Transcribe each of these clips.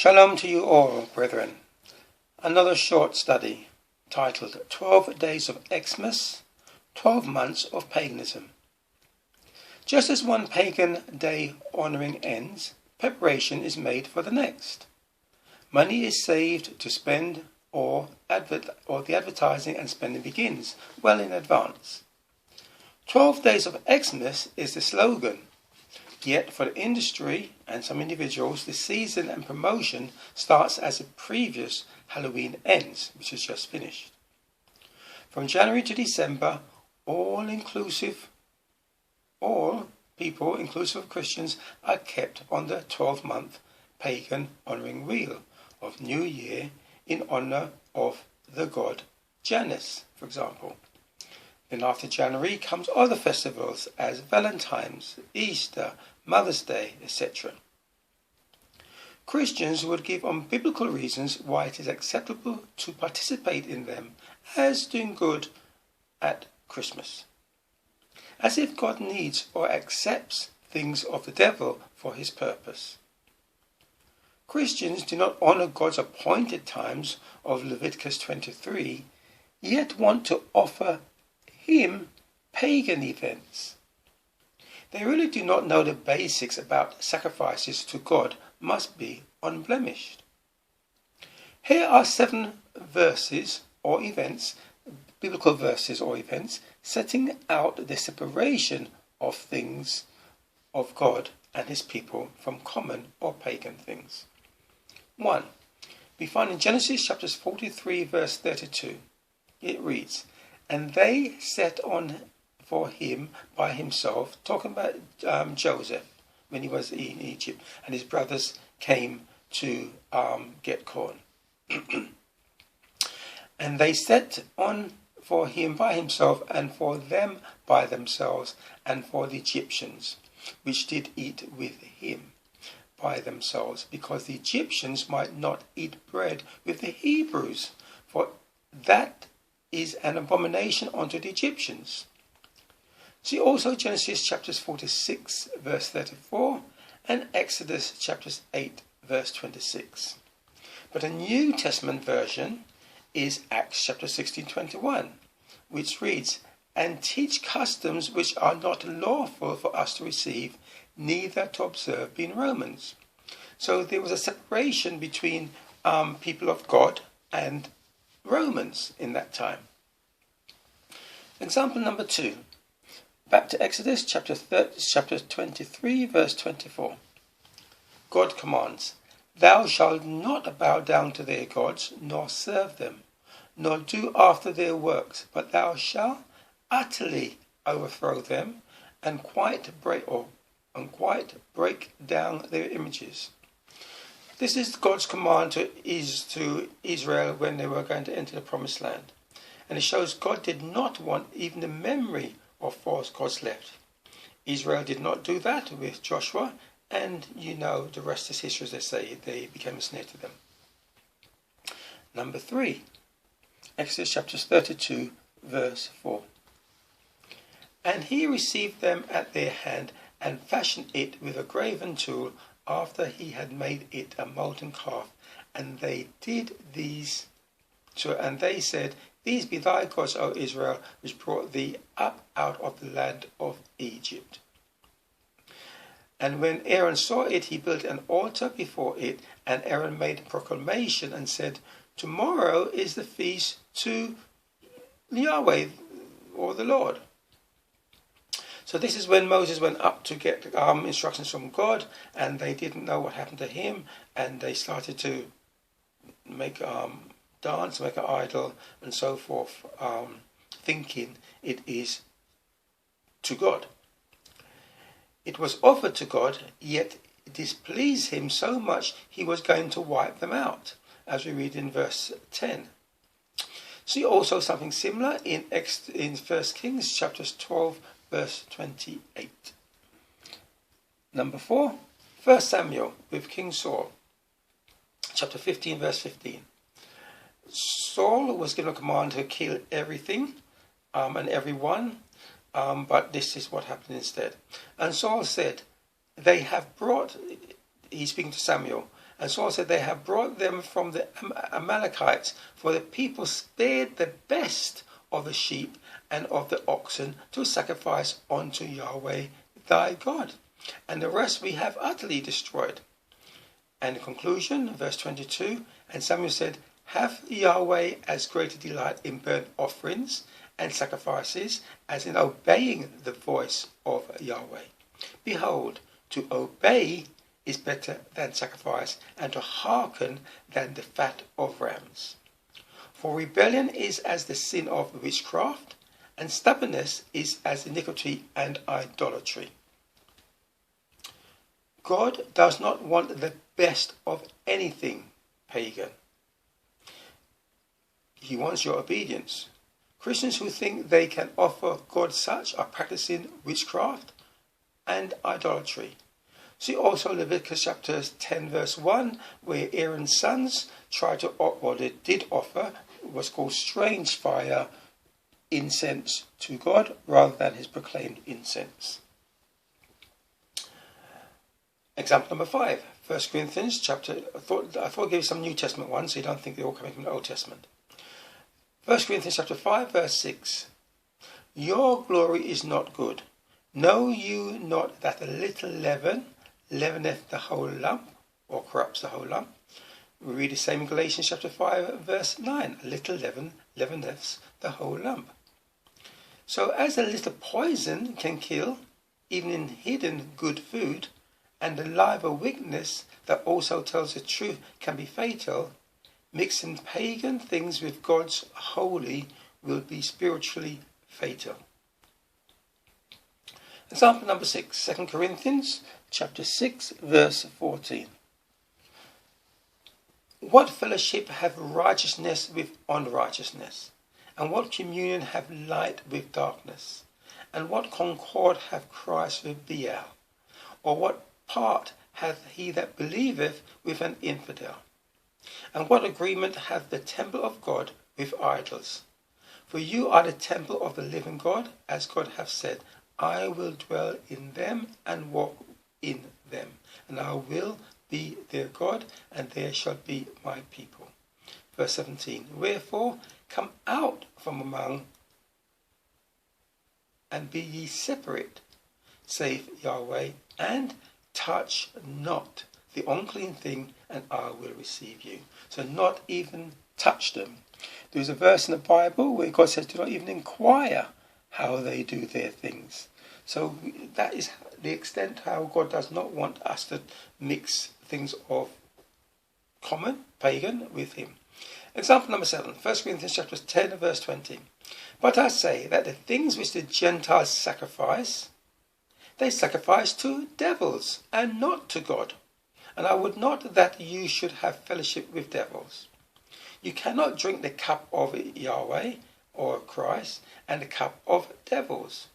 Shalom to you all, brethren. Another short study titled 12 Days of Xmas, 12 Months of Paganism. Just as one pagan day honouring ends, preparation is made for the next. Money is saved to spend or the advertising and spending begins well in advance. 12 Days of Xmas is the slogan. Yet for the industry and some individuals, the season and promotion starts as the previous Halloween ends, which is just finished. From January to December, all people, inclusive of Christians, are kept on the 12-month pagan honouring wheel of New Year in honour of the god Janus, for example. Then after January comes other festivals as Valentine's, Easter, Mother's Day, etc. Christians would give unbiblical reasons why it is acceptable to participate in them as doing good at Christmas, as if God needs or accepts things of the devil for his purpose. Christians do not honour God's appointed times of Leviticus 23, yet want to offer him pagan events. They really do not know the basics about sacrifices to God must be unblemished. Here are 7 verses or events, biblical verses or events, setting out the separation of things of God and his people from common or pagan things. 1. We find in Genesis chapters 43 verse 32. It reads, "And they set on for him by himself," talking about Joseph when he was in Egypt, and his brothers came to get corn. "And they set on for him by himself, and for them by themselves, and for the Egyptians, which did eat with him by themselves, because the Egyptians might not eat bread with the Hebrews, for that is an abomination unto the Egyptians." See also Genesis chapters 46 verse 34 and Exodus chapters 8 verse 26. But a New Testament version is Acts chapter 16:21, which reads, "And teach customs which are not lawful for us to receive, neither to observe, being Romans." So there was a separation between people of God and Romans in that time. Example number 2. Back to Exodus chapter 23 verse 24. God commands, "Thou shalt not bow down to their gods, nor serve them, nor do after their works, but thou shalt utterly overthrow them and quite break down their images." This is God's command to Israel when they were going to enter the promised land. And it shows God did not want even the memory of false gods left. Israel did not do that with Joshua, and you know the rest is history, as they say. They became a snare to them. Number 3, Exodus chapter 32 verse 4. "And he received them at their hand, and fashioned it with a graven tool, after he had made it a molten calf. And they said, These be thy gods, O Israel, which brought thee up out of the land of Egypt. And when Aaron saw it, he built an altar before it, and Aaron made a proclamation and said, Tomorrow is the feast to Yahweh, or the Lord." So this is when Moses went up to get instructions from God, and they didn't know what happened to him, and they started to make dance, make an idol, and so forth, thinking it is to God. It was offered to God, yet it displeased him so much he was going to wipe them out, as we read in verse 10. See also something similar in 1 Kings chapters 12 verse 28. Number 4, 1 Samuel with King Saul, chapter 15 verse 15. Saul was given a command to kill everything and everyone, but this is what happened instead. And Saul said, "They have brought," he's speaking to Samuel, And Saul said, they have brought them from the Amalekites, for the people spared the best of the sheep and of the oxen to sacrifice unto Yahweh thy God, and the rest we have utterly destroyed. And in conclusion, verse 22, and Samuel said, have Yahweh as great a delight in burnt offerings and sacrifices as in obeying the voice of Yahweh? Behold, to obey is better than sacrifice, and to hearken than the fat of rams. For rebellion is as the sin of witchcraft, and stubbornness is as iniquity and idolatry. God does not want the best of anything, pagan. He wants your obedience. Christians who think they can offer God such are practicing witchcraft and idolatry. See also Leviticus chapter 10 verse 1, where Aaron's sons tried to, or they did offer, what's called strange fire incense to God rather than his proclaimed incense. Example number 5, 1 Corinthians chapter, I thought I'd give you some New Testament ones so you don't think they're all coming from the Old Testament. 1 Corinthians chapter 5 verse 6, your glory is not good. Know you not that a little leaven leaveneth the whole lump, or corrupts the whole lump? We read the same in Galatians chapter 5 verse 9, a little leaven leaveneth the whole lump. So as a little poison can kill, even in hidden good food, and the live of weakness that also tells the truth can be fatal, mixing pagan things with God's holy will be spiritually fatal. Example number 6, 2 Corinthians chapter 6 verse 14. What fellowship have righteousness with unrighteousness? And what communion have light with darkness? And what concord hath Christ with Belial? Or what part hath he that believeth with an infidel? And what agreement hath the temple of God with idols? For you are the temple of the living God, as God hath said, I will dwell in them and walk in them, and I will be their God, and they shall be my people. Verse 17, wherefore come out from among and be ye separate, saith Yahweh, and touch not the unclean thing, and I will receive you. So not even touch them. There's a verse in the Bible where God says, do not even inquire how they do their things. So that is the extent how God does not want us to mix things of common, pagan, with him. Example number 7, 1 Corinthians chapter 10 verse 20. But I say that the things which the Gentiles sacrifice, they sacrifice to devils and not to God. And I would not that you should have fellowship with devils. You cannot drink the cup of Yahweh or Christ and the cup of devils.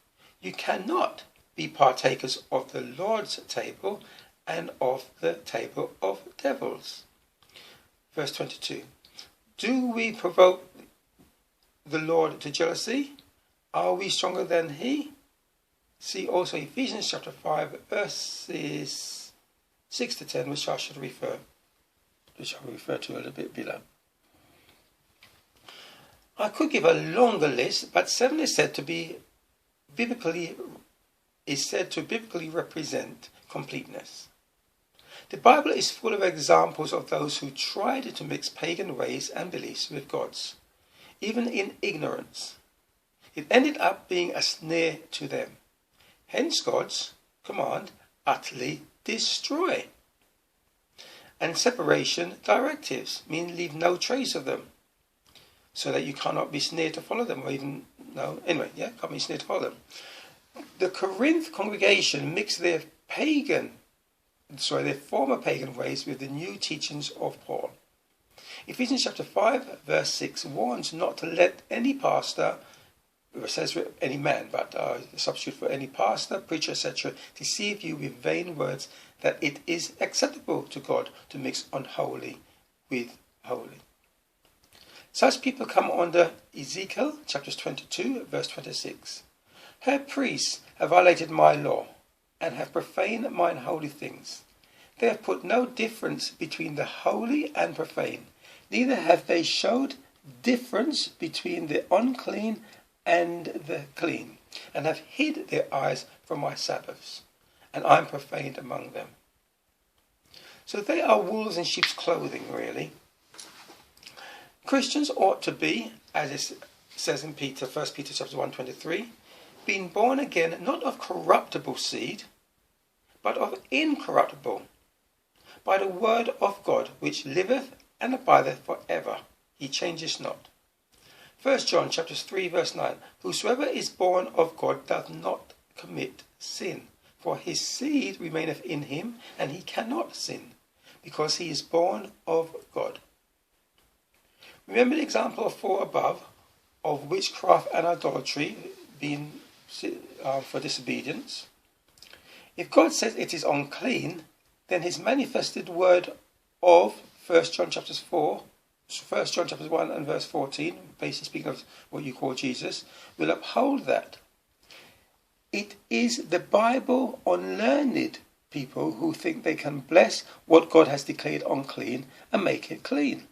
You cannot be partakers of the Lord's table and of the table of devils. Verse 22. Do we provoke the Lord to jealousy? Are we stronger than he? See also Ephesians chapter 5 verses 6 to 10, which I will refer to a little bit below. I could give a longer list, but 7 is said to biblically represent completeness. The Bible is full of examples of those who tried to mix pagan ways and beliefs with God's, even in ignorance. It ended up being a snare to them. Hence God's command, utterly destroy. And separation directives mean leave no trace of them, so that you cannot be snared to follow them, or even, can't be snared to follow them. The Corinth congregation mixed their former pagan ways with the new teachings of Paul. Ephesians chapter 5 verse 6 warns not to let any pastor, it says any man, but substitute for any pastor, preacher, etc., deceive you with vain words, that it is acceptable to God to mix unholy with holy. Such people come under Ezekiel chapters 22 verse 26. Her priests have violated my law, and have profaned mine holy things. They have put no difference between the holy and profane, neither have they showed difference between the unclean and the clean, and have hid their eyes from my Sabbaths, and I am profaned among them. So they are wolves in sheep's clothing, really. Christians ought to be, as it says in 1 Peter chapter 1:23, being born again, not of corruptible seed, but of incorruptible, by the word of God, which liveth and abideth for ever. He changes not. 1 John chapter 3 verse 9, whosoever is born of God doth not commit sin, for his seed remaineth in him, and he cannot sin, because he is born of God. Remember the example of 4 above, of witchcraft and idolatry being for disobedience. If God says it is unclean, then his manifested word of 1 John chapter 1 and verse 14, basically speaking of what you call Jesus, will uphold that. It is the Bible unlearned people who think they can bless what God has declared unclean and make it clean.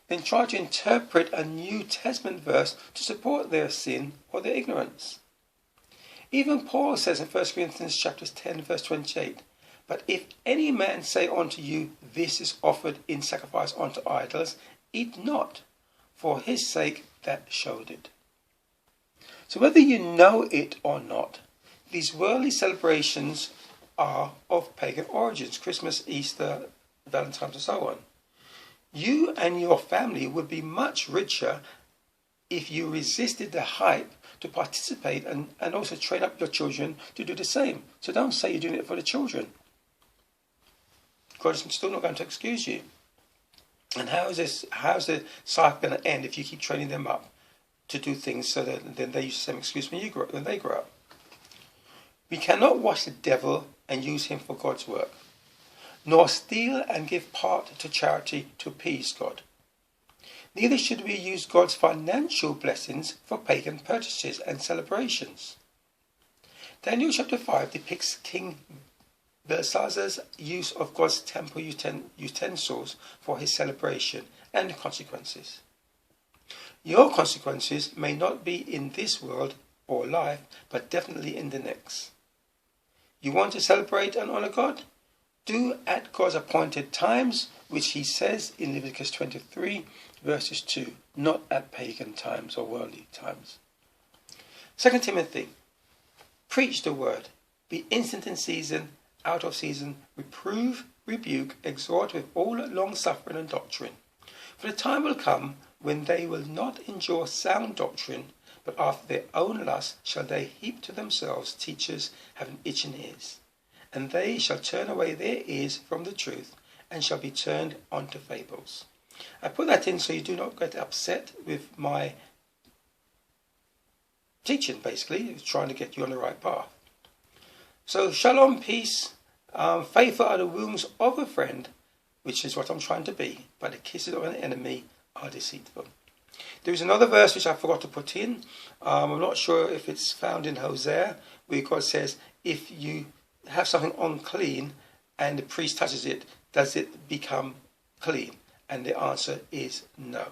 Then try to interpret a New Testament verse to support their sin or their ignorance. Even Paul says in 1 Corinthians chapter 10 verse 28, but if any man say unto you, this is offered in sacrifice unto idols, eat not, for his sake that showed it. So whether you know it or not, these worldly celebrations are of pagan origins, Christmas, Easter, Valentine's and so on. You and your family would be much richer if you resisted the hype to participate and also train up your children to do the same. So don't say you're doing it for the children. God is still not going to excuse you. And how's the cycle going to end if you keep training them up to do things so that then they use the same excuse when they grow up? We cannot wash the devil and use him for God's work, nor steal and give part to charity to appease God. Neither should we use God's financial blessings for pagan purchases and celebrations. Daniel chapter 5 depicts King Belshazzar's use of God's temple utensils for his celebration and the consequences. Your consequences may not be in this world or life, but definitely in the next. You want to celebrate and honor God? Do at God's appointed times, which he says in Leviticus 23 verses 2, not at pagan times or worldly times. 2 Timothy, preach the word, be instant in season, out of season, reprove, rebuke, exhort with all long suffering and doctrine. For the time will come when they will not endure sound doctrine, but after their own lust shall they heap to themselves teachers having itching ears. And they shall turn away their ears from the truth, and shall be turned unto fables. I put that in so you do not get upset with my teaching, basically, trying to get you on the right path. So, shalom, peace. Faithful are the wounds of a friend, which is what I'm trying to be, but the kisses of an enemy are deceitful. There is another verse which I forgot to put in. I'm not sure if it's found in Hosea, where God says, if you have something unclean and the priest touches it, does it become clean? And the answer is no.